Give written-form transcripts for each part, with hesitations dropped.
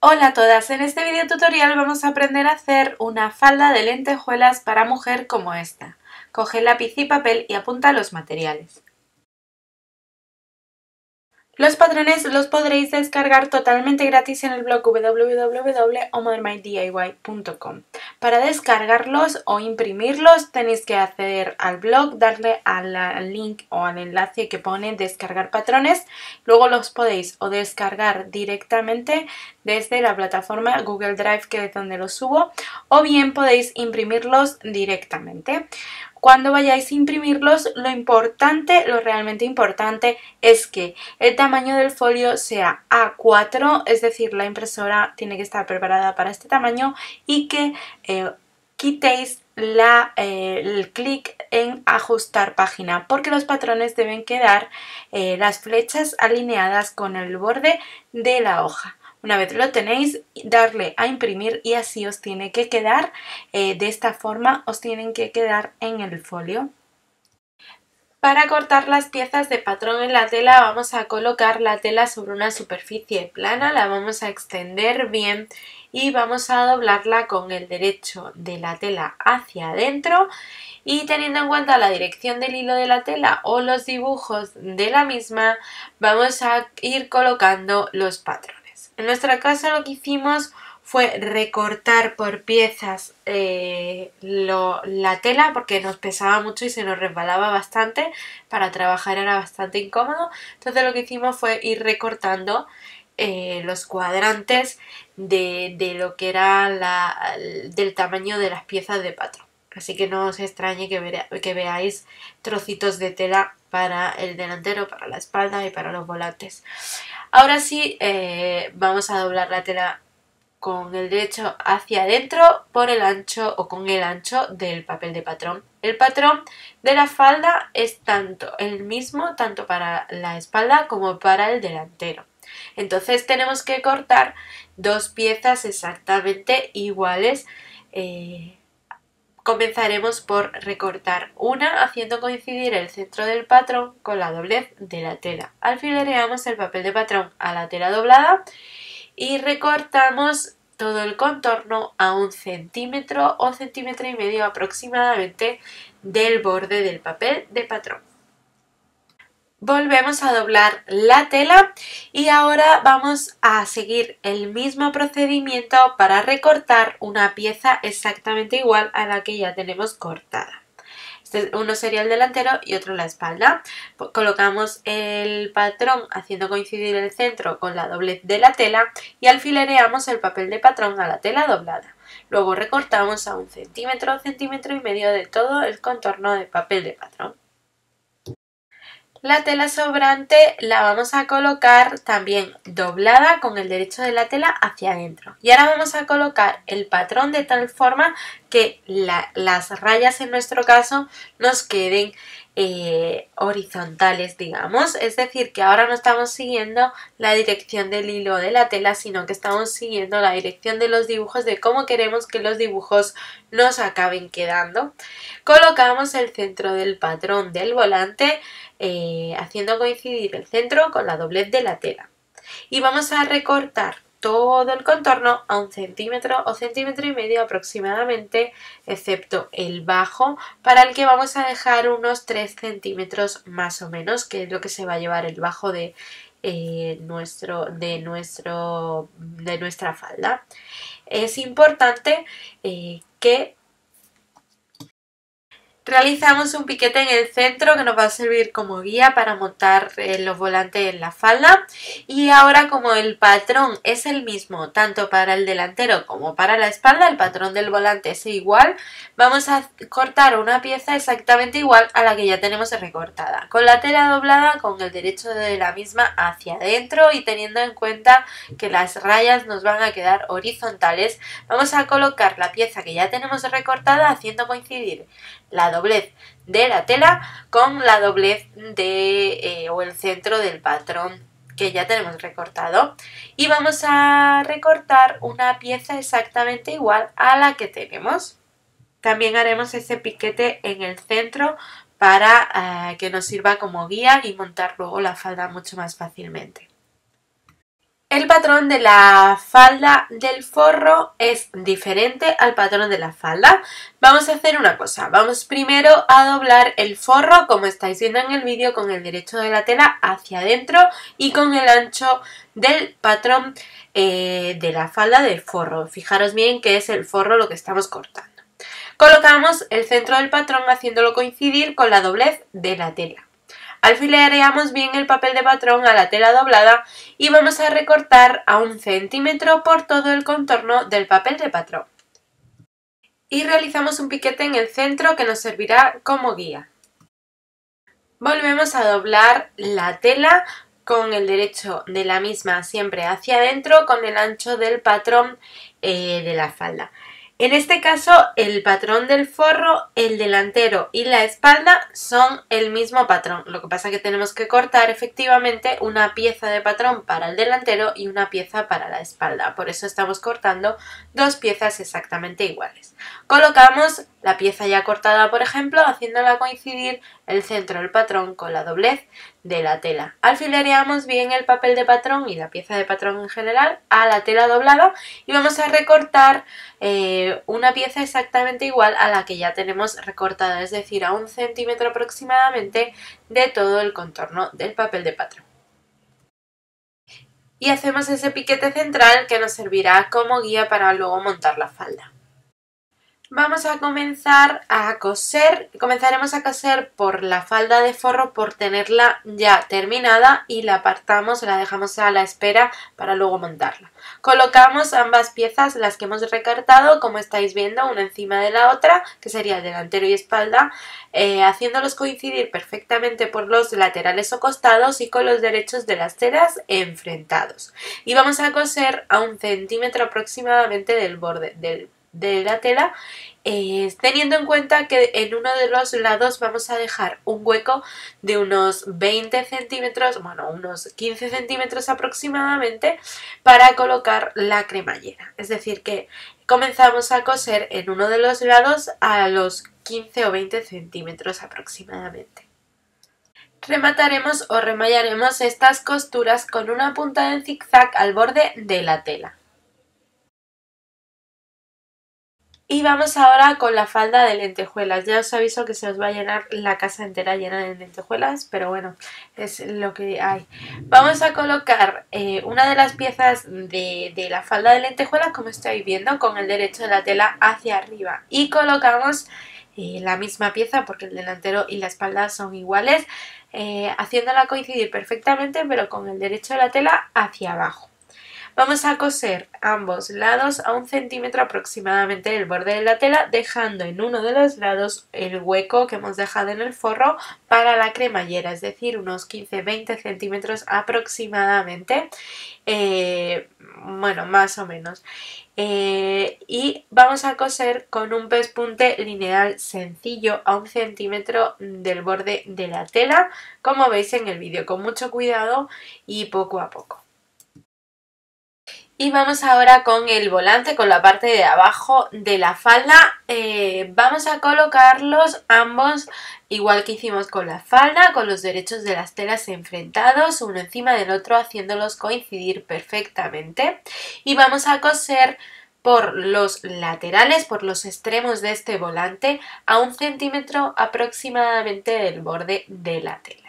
Hola a todas, en este video tutorial vamos a aprender a hacer una falda de lentejuelas para mujer como esta. Coge lápiz y papel y apunta los materiales. Los patrones los podréis descargar totalmente gratis en el blog www.omodernmydiy.com. Para descargarlos o imprimirlos tenéis que acceder al blog, darle al link o al enlace que pone descargar patrones, luego los podéis o descargar directamente desde la plataforma Google Drive, que es donde los subo, o bien podéis imprimirlos directamente. Cuando vayáis a imprimirlos, lo realmente importante es que el tamaño del folio sea A4, es decir, la impresora tiene que estar preparada para este tamaño, y que quitéis el clic en ajustar página, porque los patrones deben quedar las flechas alineadas con el borde de la hoja. Una vez lo tenéis, darle a imprimir y así os tiene que quedar, de esta forma os tienen que quedar en el folio. Para cortar las piezas de patrón en la tela vamos a colocar la tela sobre una superficie plana, la vamos a extender bien y vamos a doblarla con el derecho de la tela hacia adentro, y teniendo en cuenta la dirección del hilo de la tela o los dibujos de la misma vamos a ir colocando los patrones. En nuestro caso lo que hicimos fue recortar por piezas la tela, porque nos pesaba mucho y se nos resbalaba bastante, para trabajar era bastante incómodo. Entonces lo que hicimos fue ir recortando los cuadrantes de lo que era del tamaño de las piezas de patrón. Así que no os extrañe que veáis trocitos de tela para el delantero, para la espalda y para los volantes. Ahora sí, vamos a doblar la tela con el derecho hacia adentro por el ancho o con el ancho del papel de patrón. El patrón de la falda es el mismo tanto para la espalda como para el delantero. Entonces tenemos que cortar dos piezas exactamente iguales. Comenzaremos por recortar una haciendo coincidir el centro del patrón con la doblez de la tela. Alfilereamos el papel de patrón a la tela doblada y recortamos todo el contorno a 1 centímetro o centímetro y medio aproximadamente del borde del papel de patrón. Volvemos a doblar la tela y ahora vamos a seguir el mismo procedimiento para recortar una pieza exactamente igual a la que ya tenemos cortada. Uno sería el delantero y otro la espalda. Colocamos el patrón haciendo coincidir el centro con la doblez de la tela y alfilereamos el papel de patrón a la tela doblada. Luego recortamos a 1 centímetro o centímetro y medio de todo el contorno de papel de patrón. La tela sobrante la vamos a colocar también doblada con el derecho de la tela hacia adentro. Y ahora vamos a colocar el patrón de tal forma que las rayas en nuestro caso nos queden horizontales, digamos. Es decir, que ahora no estamos siguiendo la dirección del hilo de la tela, sino que estamos siguiendo la dirección de los dibujos, de cómo queremos que los dibujos nos acaben quedando. Colocamos el centro del patrón del volante haciendo coincidir el centro con la doblez de la tela, y vamos a recortar todo el contorno a 1 centímetro o centímetro y medio aproximadamente, excepto el bajo, para el que vamos a dejar unos 3 centímetros más o menos, que es lo que se va a llevar el bajo de nuestra falda. Es importante que realizamos un piquete en el centro que nos va a servir como guía para montar los volantes en la falda. Y ahora, como el patrón es el mismo tanto para el delantero como para la espalda, el patrón del volante es igual, vamos a cortar una pieza exactamente igual a la que ya tenemos recortada, con la tela doblada con el derecho de la misma hacia adentro, y teniendo en cuenta que las rayas nos van a quedar horizontales, vamos a colocar la pieza que ya tenemos recortada haciendo coincidir la doblez de la tela con la doblez o el centro del patrón que ya tenemos recortado, y vamos a recortar una pieza exactamente igual a la que tenemos. También haremos ese piquete en el centro para que nos sirva como guía y montar luego la falda mucho más fácilmente. El patrón de la falda del forro es diferente al patrón de la falda. Vamos a hacer una cosa, vamos primero a doblar el forro, como estáis viendo en el vídeo, con el derecho de la tela hacia adentro y con el ancho del patrón de la falda del forro. Fijaros bien que es el forro lo que estamos cortando. Colocamos el centro del patrón haciéndolo coincidir con la doblez de la tela. Alfilereamos bien el papel de patrón a la tela doblada y vamos a recortar a 1 centímetro por todo el contorno del papel de patrón. Y realizamos un piquete en el centro que nos servirá como guía. Volvemos a doblar la tela con el derecho de la misma siempre hacia adentro con el ancho del patrón de la falda. En este caso, el patrón del forro, el delantero y la espalda son el mismo patrón. Lo que pasa es que tenemos que cortar efectivamente una pieza de patrón para el delantero y una pieza para la espalda. Por eso estamos cortando 2 piezas exactamente iguales. Colocamos la pieza ya cortada, por ejemplo, haciéndola coincidir el centro del patrón con la doblez de la tela. Alfilereamos bien el papel de patrón y la pieza de patrón en general a la tela doblada y vamos a recortar una pieza exactamente igual a la que ya tenemos recortada, es decir, a 1 centímetro aproximadamente de todo el contorno del papel de patrón. Y hacemos ese piquete central que nos servirá como guía para luego montar la falda. Vamos a comenzar a coser, comenzaremos a coser por la falda de forro por tenerla ya terminada y la apartamos, la dejamos a la espera para luego montarla. Colocamos ambas piezas, las que hemos recortado, como estáis viendo, una encima de la otra, que sería el delantero y espalda, haciéndolos coincidir perfectamente por los laterales o costados y con los derechos de las telas enfrentados. Y vamos a coser a 1 centímetro aproximadamente del borde de la tela, teniendo en cuenta que en uno de los lados vamos a dejar un hueco de unos 20 centímetros, bueno, unos 15 centímetros aproximadamente para colocar la cremallera. Es decir, que comenzamos a coser en uno de los lados a los 15 o 20 centímetros aproximadamente. Remataremos o remallaremos estas costuras con una punta en zigzag al borde de la tela. Y vamos ahora con la falda de lentejuelas. Ya os aviso que se os va a llenar la casa entera llena de lentejuelas, pero bueno, es lo que hay. Vamos a colocar una de las piezas de la falda de lentejuelas, como estáis viendo, con el derecho de la tela hacia arriba. Y colocamos la misma pieza, porque el delantero y la espalda son iguales, haciéndola coincidir perfectamente, pero con el derecho de la tela hacia abajo. Vamos a coser ambos lados a 1 centímetro aproximadamente del borde de la tela, dejando en uno de los lados el hueco que hemos dejado en el forro para la cremallera, es decir, unos 15-20 centímetros aproximadamente, bueno, más o menos. Y vamos a coser con un pespunte lineal sencillo a 1 centímetro del borde de la tela, como veis en el vídeo, con mucho cuidado y poco a poco. Y vamos ahora con el volante, con la parte de abajo de la falda. Vamos a colocarlos ambos igual que hicimos con la falda, con los derechos de las telas enfrentados, uno encima del otro, haciéndolos coincidir perfectamente. Y vamos a coser por los laterales, por los extremos de este volante, a 1 centímetro aproximadamente del borde de la tela.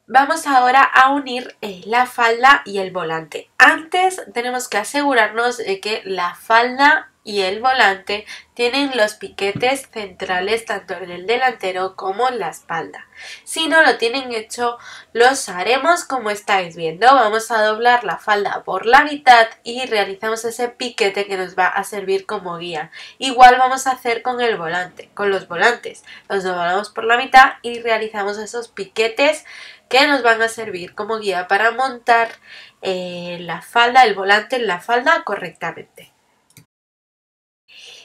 Vamos ahora a unir la falda y el volante. Antes tenemos que asegurarnos de que la falda y el volante tienen los piquetes centrales tanto en el delantero como en la espalda. Si no lo tienen hecho, los haremos como estáis viendo. Vamos a doblar la falda por la mitad y realizamos ese piquete que nos va a servir como guía. Igual vamos a hacer con el volante, con los volantes. Los doblamos por la mitad y realizamos esos piquetes que nos van a servir como guía para montar la falda, el volante en la falda correctamente.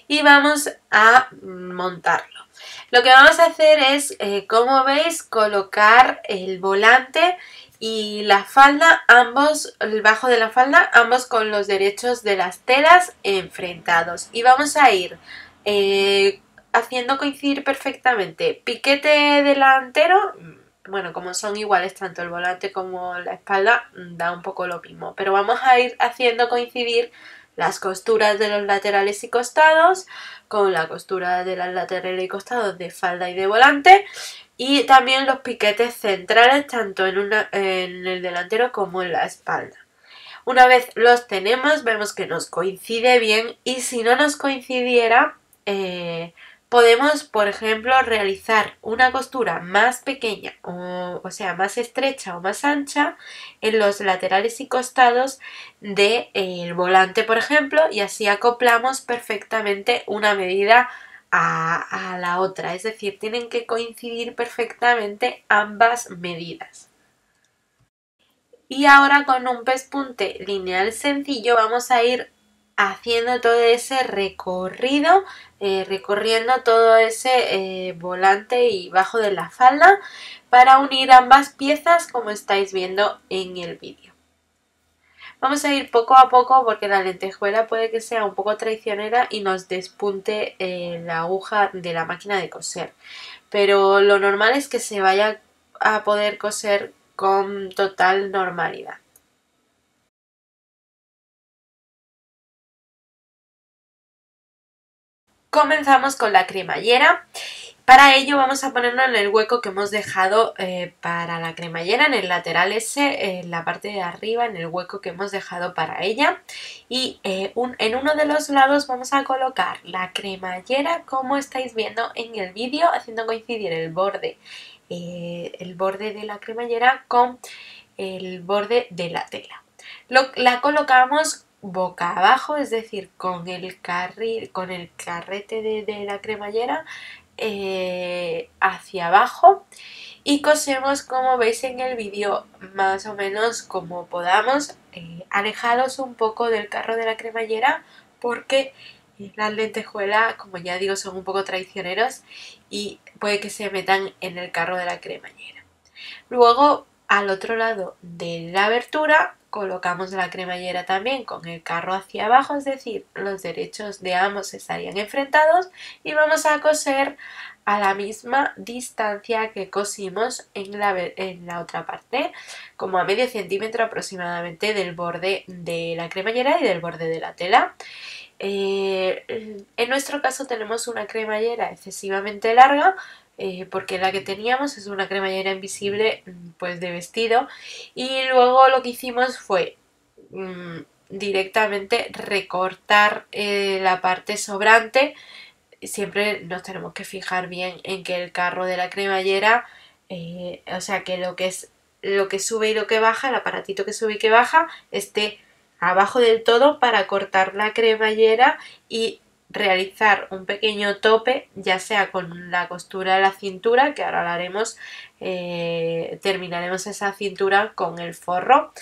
Y vamos a montarlo. Lo que vamos a hacer es, como veis, colocar el volante y la falda, ambos, el bajo de la falda, ambos con los derechos de las telas enfrentados. Y vamos a ir haciendo coincidir perfectamente piquete delantero, bueno, como son iguales tanto el volante como la espalda, da un poco lo mismo. Pero vamos a ir haciendo coincidir las costuras de los laterales y costados con la costura de las laterales y costados de falda y de volante, y también los piquetes centrales tanto en el delantero como en la espalda. Una vez los tenemos, vemos que nos coincide bien, y si no nos coincidiera, podemos, por ejemplo, realizar una costura más pequeña, o sea, más estrecha o más ancha en los laterales y costados del volante, por ejemplo, y así acoplamos perfectamente una medida a la otra. Es decir, tienen que coincidir perfectamente ambas medidas. Y ahora con un pespunte lineal sencillo vamos a ir haciendo todo ese recorrido, recorriendo todo ese volante y bajo de la falda para unir ambas piezas, como estáis viendo en el vídeo. Vamos a ir poco a poco porque la lentejuela puede que sea un poco traicionera y nos despunte la aguja de la máquina de coser, pero lo normal es que se vaya a poder coser con total normalidad. Comenzamos con la cremallera. Para ello vamos a ponerlo en el hueco que hemos dejado para la cremallera, en el lateral ese, en la parte de arriba, en el hueco que hemos dejado para ella. Y en uno de los lados vamos a colocar la cremallera, como estáis viendo en el vídeo, haciendo coincidir el borde de la cremallera con el borde de la tela. La colocamos boca abajo, es decir, con el carrete de la cremallera hacia abajo, y cosemos, como veis en el vídeo, más o menos como podamos, alejados un poco del carro de la cremallera, porque las lentejuelas, como ya digo, son un poco traicioneros y puede que se metan en el carro de la cremallera. Luego, al otro lado de la abertura, colocamos la cremallera también con el carro hacia abajo, es decir, los derechos de ambos estarían enfrentados, y vamos a coser a la misma distancia que cosimos en la otra parte, como a medio centímetro aproximadamente del borde de la cremallera y del borde de la tela. En nuestro caso tenemos una cremallera excesivamente larga, porque la que teníamos es una cremallera invisible, pues de vestido, y luego lo que hicimos fue directamente recortar la parte sobrante. Siempre nos tenemos que fijar bien en que el carro de la cremallera, o sea, que lo que sube y lo que baja, el aparatito que sube y que baja, esté abajo del todo para cortar la cremallera y realizar un pequeño tope, ya sea con la costura de la cintura, que ahora lo haremos, terminaremos esa cintura con el forro,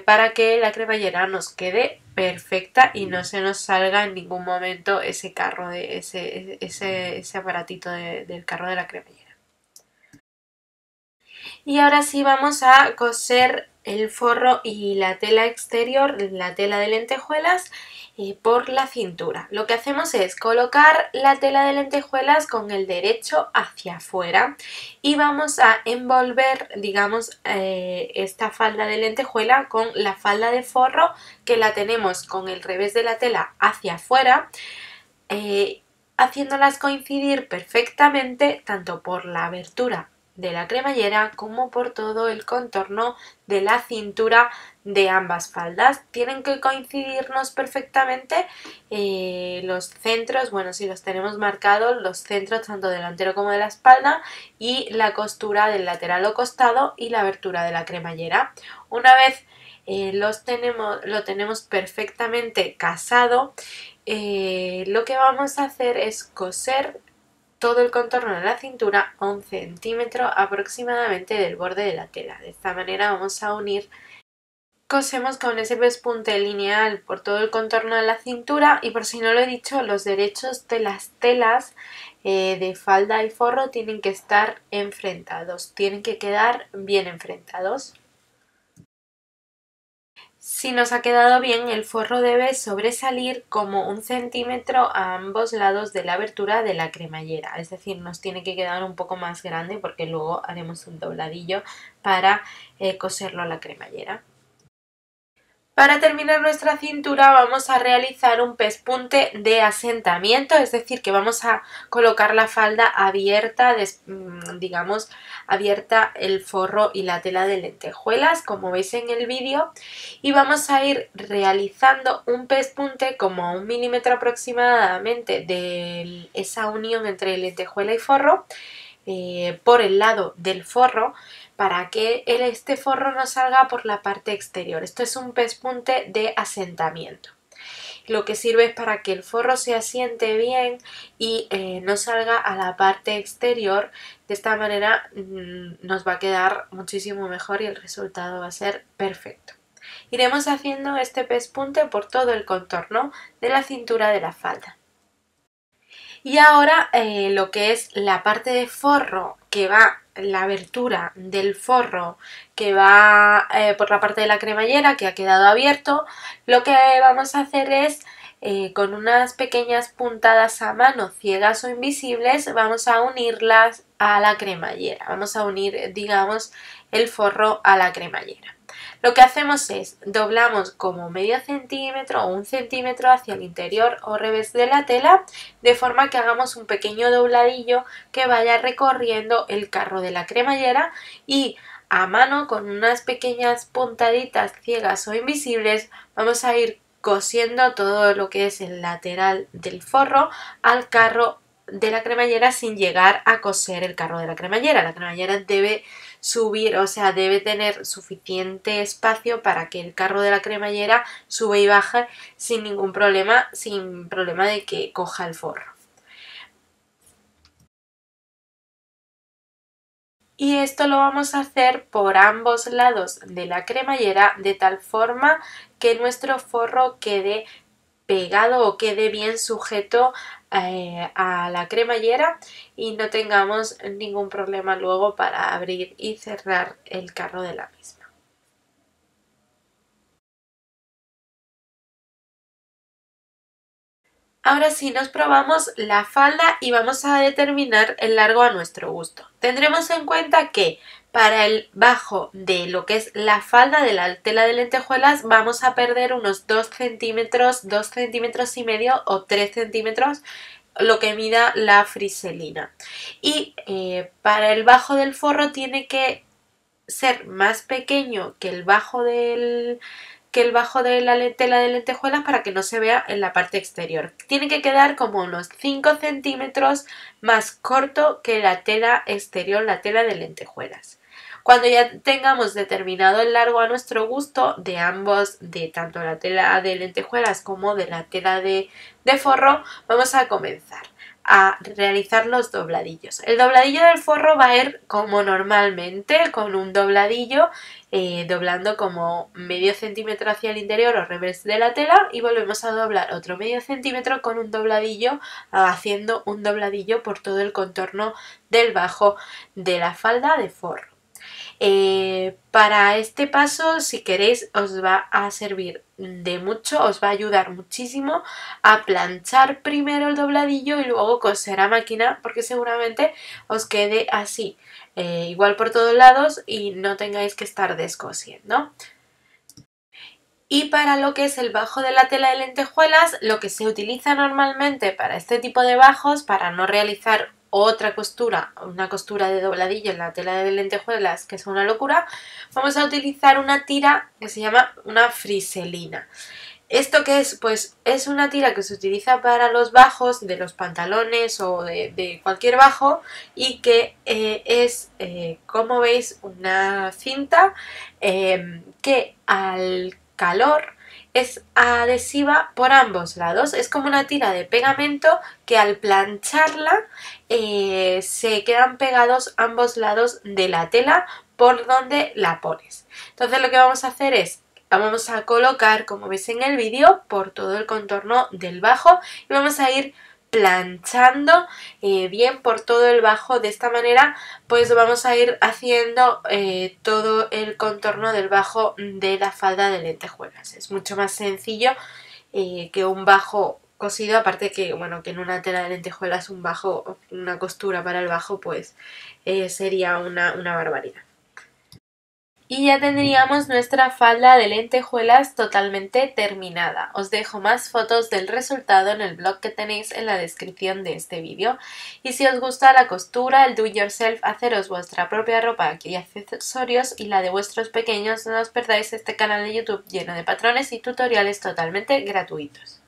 para que la cremallera nos quede perfecta y no se nos salga en ningún momento ese carro, ese aparatito del carro de la cremallera. Y ahora sí vamos a coser el forro y la tela exterior, la tela de lentejuelas, por la cintura. Lo que hacemos es colocar la tela de lentejuelas con el derecho hacia afuera y vamos a envolver, digamos, esta falda de lentejuela con la falda de forro, que la tenemos con el revés de la tela hacia afuera, haciéndolas coincidir perfectamente tanto por la abertura de la cremallera como por todo el contorno de la cintura de ambas faldas. Tienen que coincidirnos perfectamente los centros, bueno, si los tenemos marcados, los centros tanto delantero como de la espalda, y la costura del lateral o costado y la abertura de la cremallera. Una vez lo tenemos perfectamente casado, lo que vamos a hacer es coser todo el contorno de la cintura a 1 centímetro aproximadamente del borde de la tela. De esta manera vamos a unir. Cosemos con ese pespunte lineal por todo el contorno de la cintura, y por si no lo he dicho, los derechos de las telas de falda y forro tienen que estar enfrentados, tienen que quedar bien enfrentados. Si nos ha quedado bien, el forro debe sobresalir como 1 centímetro a ambos lados de la abertura de la cremallera, es decir, nos tiene que quedar un poco más grande porque luego haremos un dobladillo para coserlo a la cremallera. Para terminar nuestra cintura vamos a realizar un pespunte de asentamiento, es decir, que vamos a colocar la falda abierta, digamos, abierta el forro y la tela de lentejuelas, como veis en el vídeo, y vamos a ir realizando un pespunte como a 1 milímetro aproximadamente de esa unión entre lentejuela y forro, por el lado del forro, para que este forro no salga por la parte exterior. Esto es un pespunte de asentamiento. Lo que sirve es para que el forro se asiente bien y no salga a la parte exterior. De esta manera nos va a quedar muchísimo mejor y el resultado va a ser perfecto. Iremos haciendo este pespunte por todo el contorno de la cintura de la falda. Y ahora lo que es la parte de forro, que va, la abertura del forro que va por la parte de la cremallera, que ha quedado abierto, lo que vamos a hacer es con unas pequeñas puntadas a mano, ciegas o invisibles, vamos a unirlas a la cremallera. Vamos a unir, digamos, el forro a la cremallera. Lo que hacemos es doblamos como medio centímetro o 1 centímetro hacia el interior o revés de la tela, de forma que hagamos un pequeño dobladillo que vaya recorriendo el carro de la cremallera, y a mano con unas pequeñas puntaditas ciegas o invisibles vamos a ir cosiendo todo lo que es el lateral del forro al carro de la cremallera sin llegar a coser el carro de la cremallera. La cremallera debe subir, o sea, debe tener suficiente espacio para que el carro de la cremallera sube y baje sin ningún problema, sin problema de que coja el forro. Y esto lo vamos a hacer por ambos lados de la cremallera de tal forma que nuestro forro quede pegado o quede bien sujeto a la cremallera y no tengamos ningún problema luego para abrir y cerrar el carro de la misma. Ahora sí nos probamos la falda y vamos a determinar el largo a nuestro gusto. Tendremos en cuenta que para el bajo de lo que es la falda de la tela de lentejuelas vamos a perder unos 2 centímetros, 2 centímetros y medio o 3 centímetros, lo que mida la friselina. Y para el bajo del forro tiene que ser más pequeño que el bajo de la tela de lentejuelas para que no se vea en la parte exterior. Tiene que quedar como unos 5 centímetros más corto que la tela exterior, la tela de lentejuelas. Cuando ya tengamos determinado el largo a nuestro gusto de ambos, de tanto la tela de lentejuelas como de la tela de forro, vamos a comenzar a realizar los dobladillos. El dobladillo del forro va a ir como normalmente, con un dobladillo, doblando como medio centímetro hacia el interior o revés de la tela, y volvemos a doblar otro medio centímetro con un dobladillo, haciendo un dobladillo por todo el contorno del bajo de la falda de forro. Para este paso, si queréis, os va a servir de mucho, os va a ayudar muchísimo a planchar primero el dobladillo y luego coser a máquina, porque seguramente os quede así, igual por todos lados y no tengáis que estar descosiendo. Y para lo que es el bajo de la tela de lentejuelas, lo que se utiliza normalmente para este tipo de bajos, para no realizar otra costura, una costura de dobladillo en la tela de lentejuelas, que es una locura, vamos a utilizar una tira que se llama una friselina. ¿Esto qué es? Pues es una tira que se utiliza para los bajos de los pantalones o de cualquier bajo, y que es, como veis, una cinta que al calor es adhesiva por ambos lados. Es como una tira de pegamento que al plancharla se quedan pegados ambos lados de la tela por donde la pones. Entonces lo que vamos a hacer es, la vamos a colocar, como veis en el vídeo, por todo el contorno del bajo y vamos a ir planchando bien por todo el bajo. De esta manera pues vamos a ir haciendo todo el contorno del bajo de la falda de lentejuelas. Es mucho más sencillo que un bajo cosido, aparte que bueno, que en una tela de lentejuelas un bajo, una costura para el bajo pues sería una barbaridad. Y ya tendríamos nuestra falda de lentejuelas totalmente terminada. Os dejo más fotos del resultado en el blog que tenéis en la descripción de este vídeo. Y si os gusta la costura, el do it yourself, haceros vuestra propia ropa y accesorios y la de vuestros pequeños, no os perdáis este canal de YouTube lleno de patrones y tutoriales totalmente gratuitos.